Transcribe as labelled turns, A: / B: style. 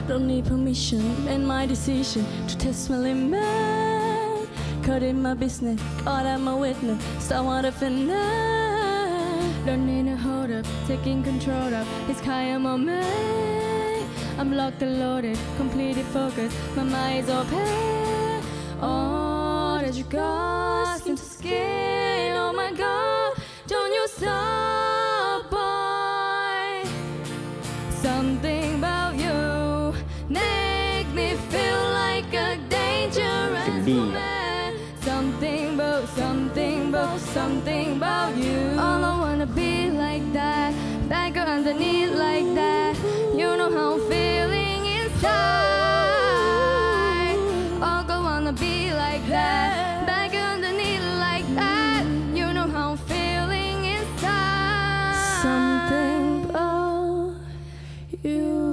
A: Don't need permission, made my decision to test my limit. Cut in my business, God I'm a witness, so I wanna finesse. Don't need a hold up, taking control of this kind of moment. I'm locked and loaded, completely focused, my mind's open. All that you got seems to skin, oh my God, don't you stop, boy. Something about you make me feel like a dangerous man. Something about you. All I wanna be like that, that girl underneath like that. You know how I'm feeling inside. All I wanna be like that, that girl underneath like that. You know how I'm feeling inside. Something about you.